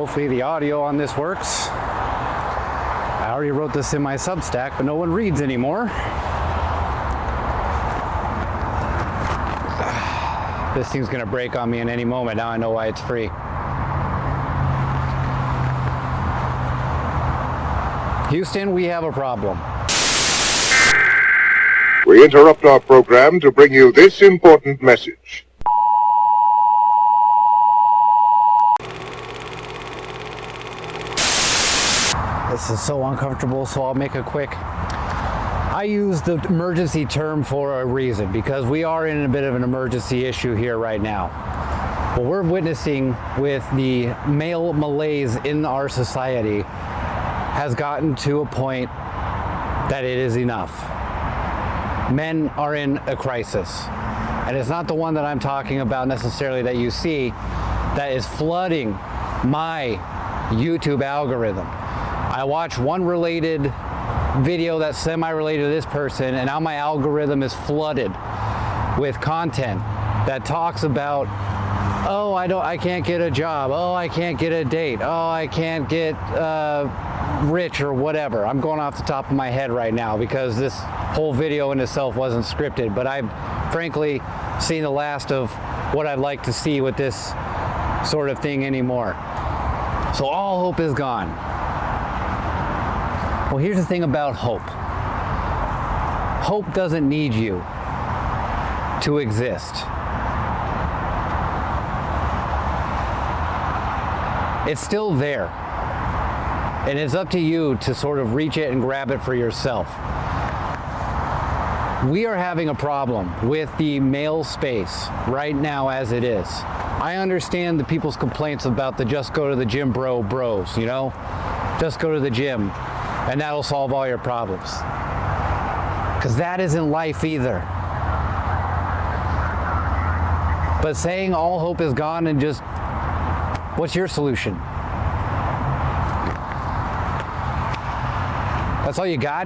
hopefully the audio on this works. I already wrote this in my Substack, but no one reads anymore. This thing's gonna break on me in any moment. Now I know why it's free. Houston, we have a problem. We interrupt our program to bring you this important message. This is so uncomfortable, so I'll make it quick. I use the emergency term for a reason, because we are in a bit of an emergency issue here right now. What we're witnessing with the male malaise in our society has gotten to a point that it is enough. Men are in a crisis. And it's not the one that I'm talking about necessarily that you see that is flooding my YouTube algorithm. I watch one related video that's semi-related to this person, and now my algorithm is flooded with content that talks about, oh, I can't get a job, oh, I can't get a date, oh, I can't get rich or whatever. I'm going off the top of my head right now because this whole video in itself wasn't scripted, but I've frankly seen the last of what I'd like to see with this sort of thing anymore. So all hope is gone. Well, here's the thing about hope. Hope doesn't need you to exist. It's still there. And it's up to you to sort of reach it and grab it for yourself. We are having a problem with the male space right now as it is. I understand the people's complaints about the just go to the gym bros, you know? Just go to the gym and that'll solve all your problems. Because that isn't life either. But saying all hope is gone and just, what's your solution? That's all you got?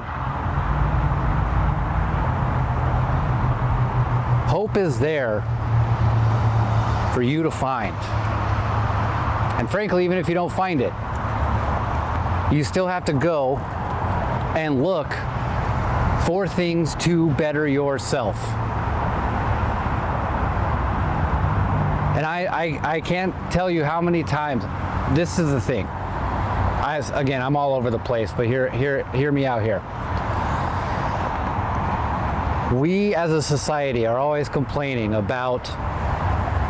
Hope is there for you to find. And frankly, even if you don't find it, you still have to go and look for things to better yourself. And I can't tell you how many times, this is the thing. Again, I'm all over the place, but hear me out here. We as a society are always complaining about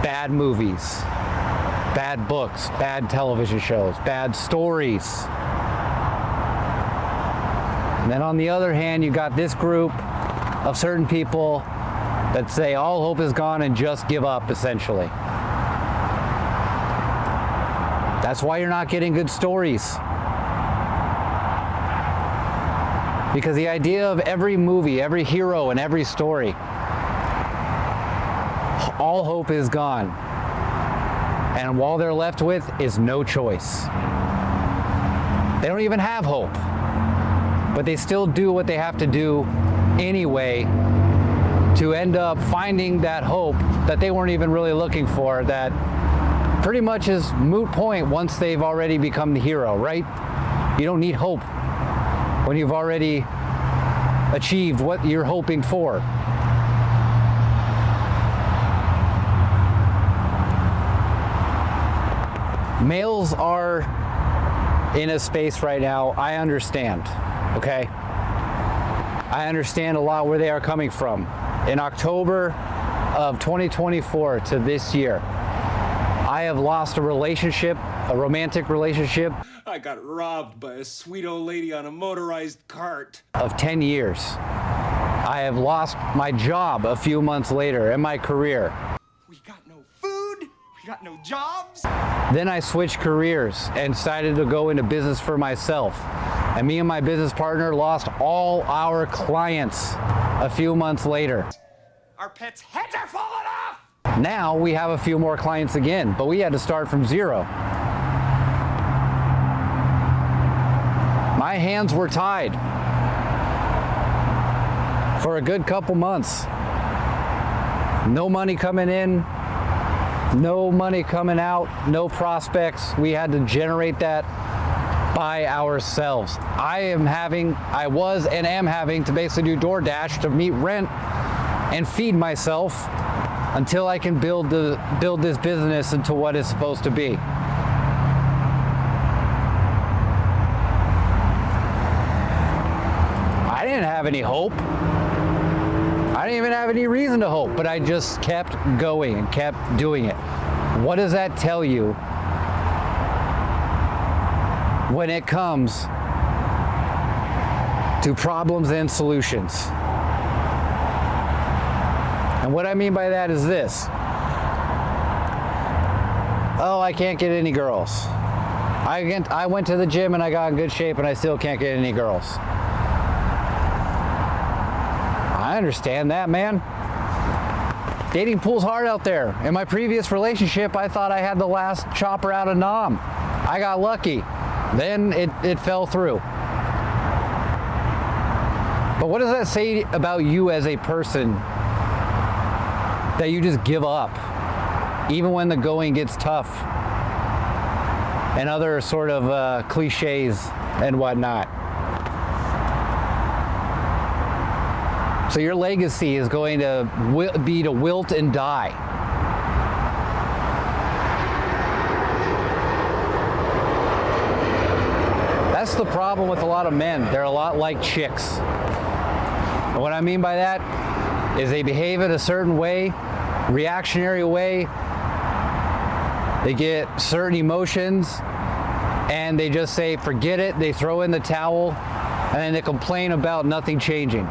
bad movies, bad books, bad television shows, bad stories. And then on the other hand, you got this group of certain people that say all hope is gone and just give up, essentially. That's why you're not getting good stories. Because the idea of every movie, every hero, and every story, all hope is gone. And all they're left with is no choice. They don't even have hope. But they still do what they have to do anyway to end up finding that hope that they weren't even really looking for, that pretty much is moot point once they've already become the hero, right? You don't need hope when you've already achieved what you're hoping for. Males are in a space right now, I understand, okay? I understand a lot where they are coming from. In October of 2024 to this year, I have lost a relationship, a romantic relationship. I got robbed by a sweet old lady on a motorized cart. Of 10 years. I have lost my job a few months later and my career. We got no food, we got no jobs. Then I switched careers and decided to go into business for myself. And me and my business partner lost all our clients a few months later. Our pets' heads are falling off! Now we have a few more clients again, but we had to start from zero. My hands were tied for a good couple months. No money coming in, No money coming out, no prospects. We had to generate that by ourselves. I was and am having to basically do DoorDash to meet rent and feed myself until I can build this business into what it's supposed to be. I didn't have any hope. I didn't even have any reason to hope, but I just kept going and kept doing it. What does that tell you when it comes to problems and solutions? And what I mean by that is this. Oh, I can't get any girls. I went to the gym and I got in good shape and I still can't get any girls. I understand that, man. Dating pool's hard out there. In my previous relationship, I thought I had the last chopper out of Nam. I got lucky. Then it fell through. But what does that say about you as a person? That you just give up, even when the going gets tough, and other sort of cliches and whatnot. So your legacy is going to be to wilt and die. That's the problem with a lot of men. They're a lot like chicks. And what I mean by that is they behave in a certain way, reactionary way. They get certain emotions and they just say, forget it. They throw in the towel and then they complain about nothing changing.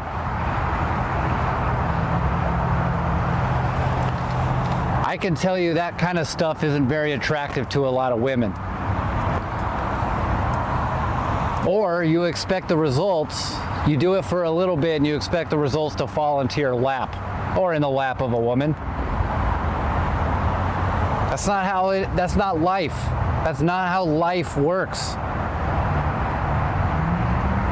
I can tell you that kind of stuff isn't very attractive to a lot of women. Or you expect the results, you do it for a little bit and you expect the results to fall into your lap or in the lap of a woman. That's not life. That's not how life works.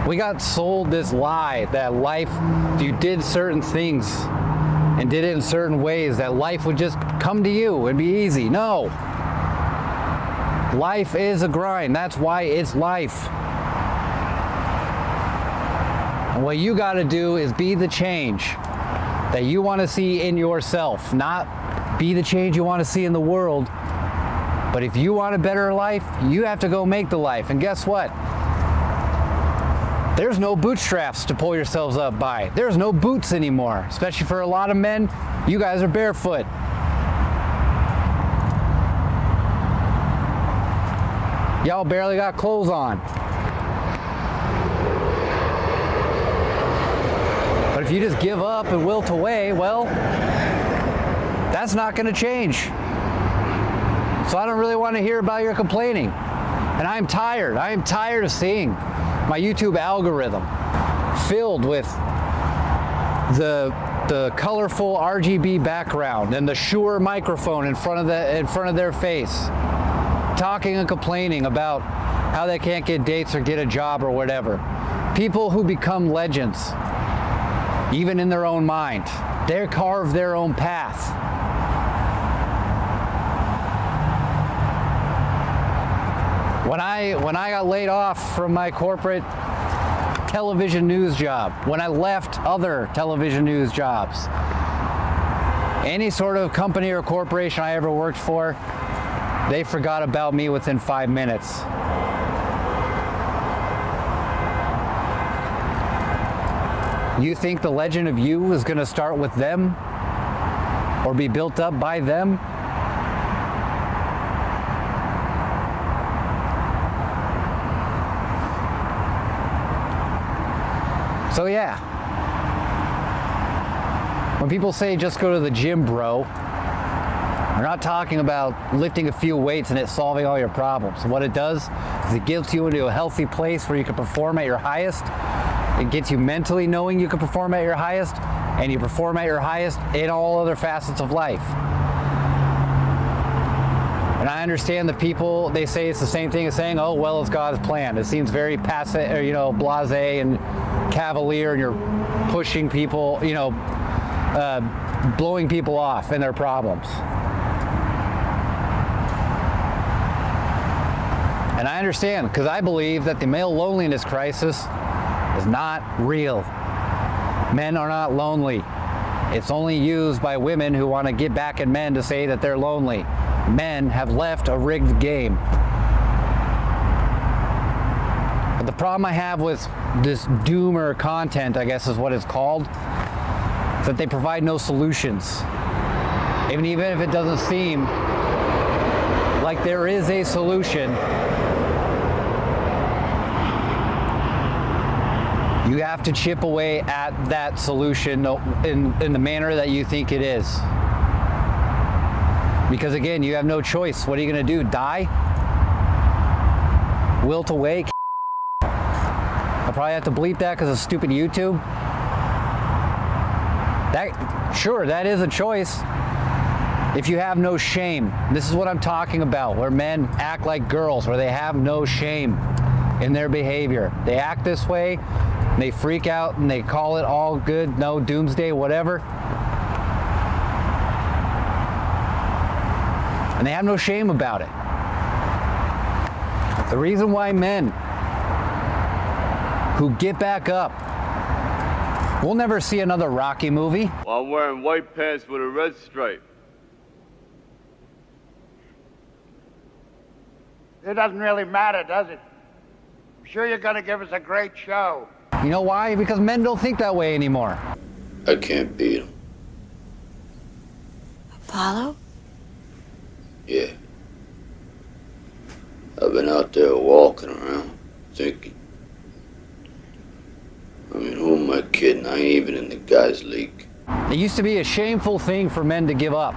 We got sold this lie that life, if you did certain things and did it in certain ways, that life would just come to you and be easy. No. Life is a grind. That's why it's life. And what you got to do is be the change that you want to see in yourself, not be the change you want to see in the world. But if you want a better life, you have to go make the life. And guess what? There's no bootstraps to pull yourselves up by. There's no boots anymore, especially for a lot of men. You guys are barefoot. Y'all barely got clothes on. But if you just give up and wilt away, well, that's not going to change. So I don't really want to hear about your complaining. And I'm tired. I am tired of seeing my YouTube algorithm filled with the colorful RGB background and the Shure microphone in front of their face, talking and complaining about how they can't get dates or get a job or whatever. People who become legends, even in their own mind, they carve their own path. When I got laid off from my corporate television news job, when I left other television news jobs, any sort of company or corporation I ever worked for, they forgot about me within 5 minutes. You think the legend of you is going to start with them or be built up by them? So yeah, when people say just go to the gym, bro, they're not talking about lifting a few weights and it solving all your problems. What it does is it gets you into a healthy place where you can perform at your highest. It gets you mentally knowing you can perform at your highest, and you perform at your highest in all other facets of life. And I understand the people, they say it's the same thing as saying, oh, well, it's God's plan. It seems very passive, or, blasé and cavalier, and you're pushing people, blowing people off and their problems. And I understand, because I believe that the male loneliness crisis is not real. Men are not lonely. It's only used by women who want to get back at men to say that they're lonely. Men have left a rigged game. But the problem I have with this doomer content, I guess is what it's called, is that they provide no solutions. Even if it doesn't seem like there is a solution, you have to chip away at that solution in the manner that you think it is. Because again, you have no choice. What are you going to do? Die? Wilt away? I'll probably have to bleep that because of stupid YouTube. Sure, that is a choice. If you have no shame, this is what I'm talking about, where men act like girls, where they have no shame in their behavior. They act this way, they freak out, and they call it all good, no doomsday, whatever. And they have no shame about it. The reason why men who get back up, we'll never see another Rocky movie. Well, I'm wearing white pants with a red stripe. It doesn't really matter, does it? I'm sure you're going to give us a great show. You know why? Because men don't think that way anymore. I can't beat him. Apollo? Yeah. I've been out there walking around, thinking. I mean, who am I kidding? I ain't even in the guys' league. It used to be a shameful thing for men to give up.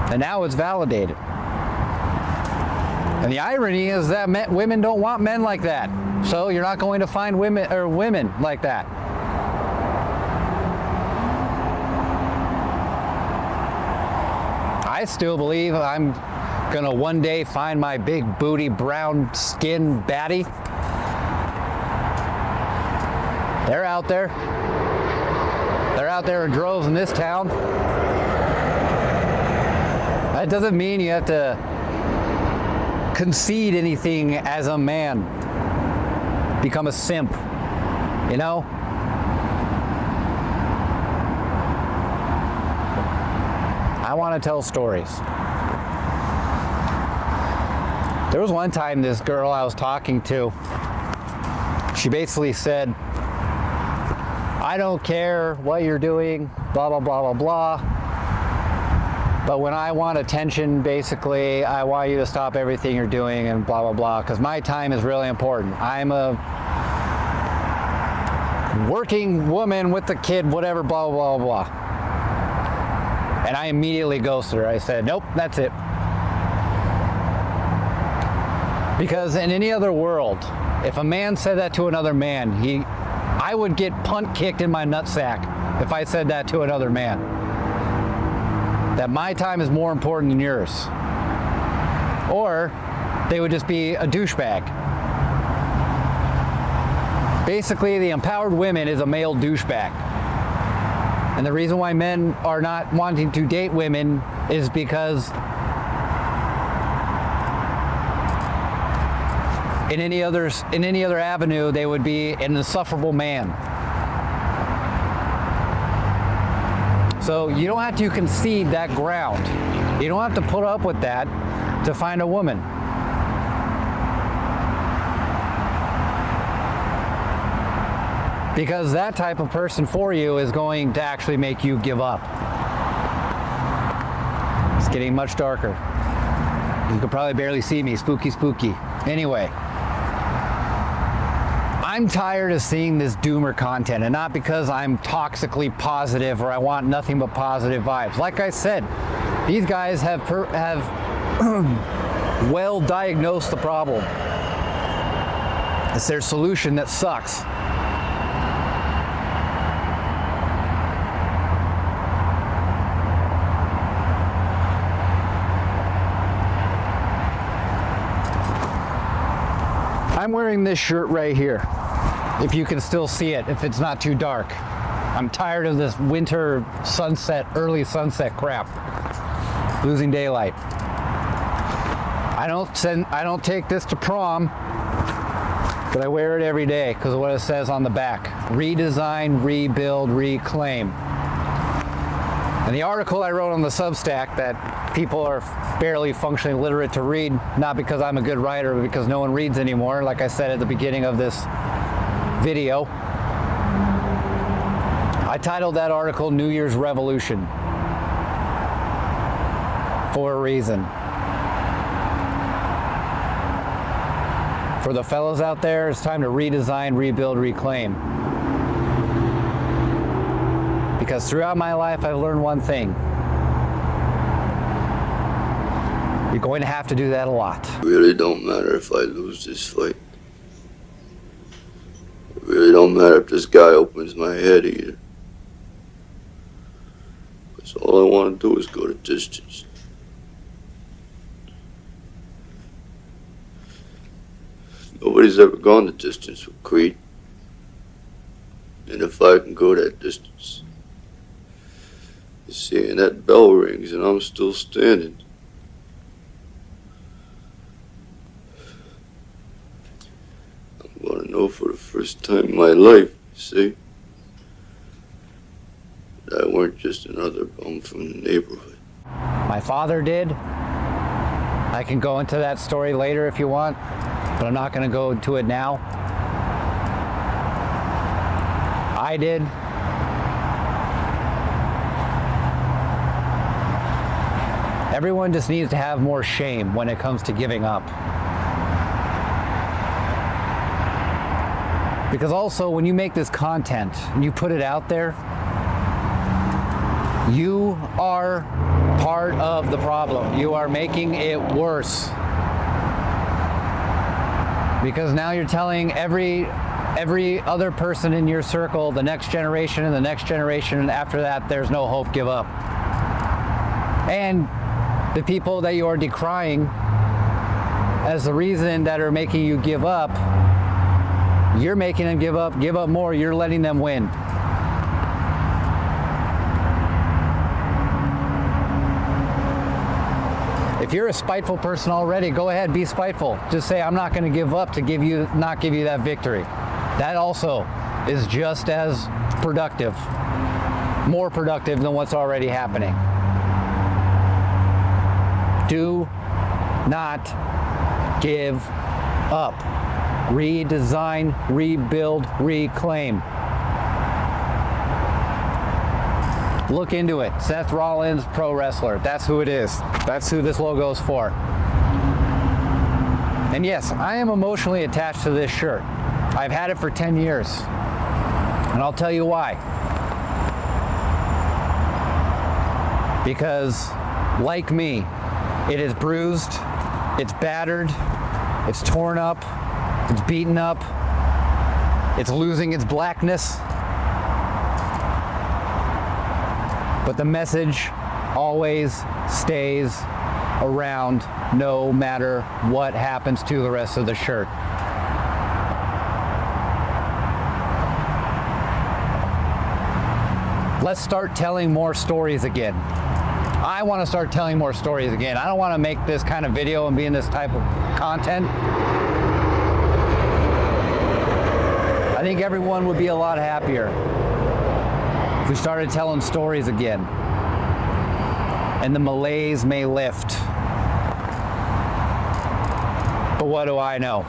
And now it's validated. And the irony is that women don't want men like that. So you're not going to find women like that. I still believe I'm gonna one day find my big booty, brown skin baddie. They're out there. They're out there in droves in this town. That doesn't mean you have to concede anything as a man. Become a simp, you know? I want to tell stories. There was one time this girl I was talking to, she basically said, I don't care what you're doing, blah, blah, blah, blah, blah. But when I want attention, basically, I want you to stop everything you're doing and blah, blah, blah, because my time is really important. I'm a working woman with a kid, whatever, blah, blah, blah, blah. And I immediately ghosted her. I said, nope, that's it. Because in any other world, if a man said that to another man, I would get punt kicked in my nutsack if I said that to another man. That my time is more important than yours. Or they would just be a douchebag. Basically, the empowered women is a male douchebag. And the reason why men are not wanting to date women is because in any other avenue, they would be an insufferable man. So you don't have to concede that ground. You don't have to put up with that to find a woman. Because that type of person for you is going to actually make you give up. It's getting much darker. You can probably barely see me, spooky, spooky. Anyway. I'm tired of seeing this doomer content, and not because I'm toxically positive or I want nothing but positive vibes. Like I said, these guys have well diagnosed the problem. It's their solution that sucks. I'm wearing this shirt right here. If you can still see it, if it's not too dark. I'm tired of this winter sunset, early sunset crap. losing daylight. I don't take this to prom, but I wear it every day because of what it says on the back. Redesign, rebuild, reclaim. And the article I wrote on the Substack that people are barely functionally literate to read, not because I'm a good writer, but because no one reads anymore, like I said at the beginning of this video. I titled that article New Year's Revolution for a reason. For the fellows out there, it's time to redesign, rebuild, reclaim. Because throughout my life, I've learned one thing. You're going to have to do that a lot. It really don't matter if I lose this fight. It really don't matter if this guy opens my head either. Because all I want to do is go the distance. Nobody's ever gone the distance with Creed. And if I can go that distance, you see, and that bell rings and I'm still standing. I'm gonna know for the first time in my life, you see, that I weren't just another bum from the neighborhood. My father did. I can go into that story later if you want, but I'm not going to go into it now. I did. Everyone just needs to have more shame when it comes to giving up. Because also, when you make this content and you put it out there, you are part of the problem. You are making it worse. Because now you're telling every other person in your circle, the next generation and the next generation, and after that, there's no hope, give up. And the people that you are decrying as the reason that are making you give up, you're making them give up more, you're letting them win. If you're a spiteful person already, go ahead, be spiteful. Just say, I'm not going to give up to not give you that victory. That also is just as productive, more productive than what's already happening. Do not give up. Redesign, rebuild, reclaim. Look into it. Seth Rollins, pro wrestler. That's who it is. That's who this logo is for. And yes, I am emotionally attached to this shirt. I've had it for 10 years. And I'll tell you why. Because, like me, it is bruised, it's battered, it's torn up, it's beaten up, it's losing its blackness. But the message always stays around no matter what happens to the rest of the shirt. Let's start telling more stories again. I want to start telling more stories again. I don't want to make this kind of video and be in this type of content. I think everyone would be a lot happier if we started telling stories again, and the malaise may lift. But what do I know?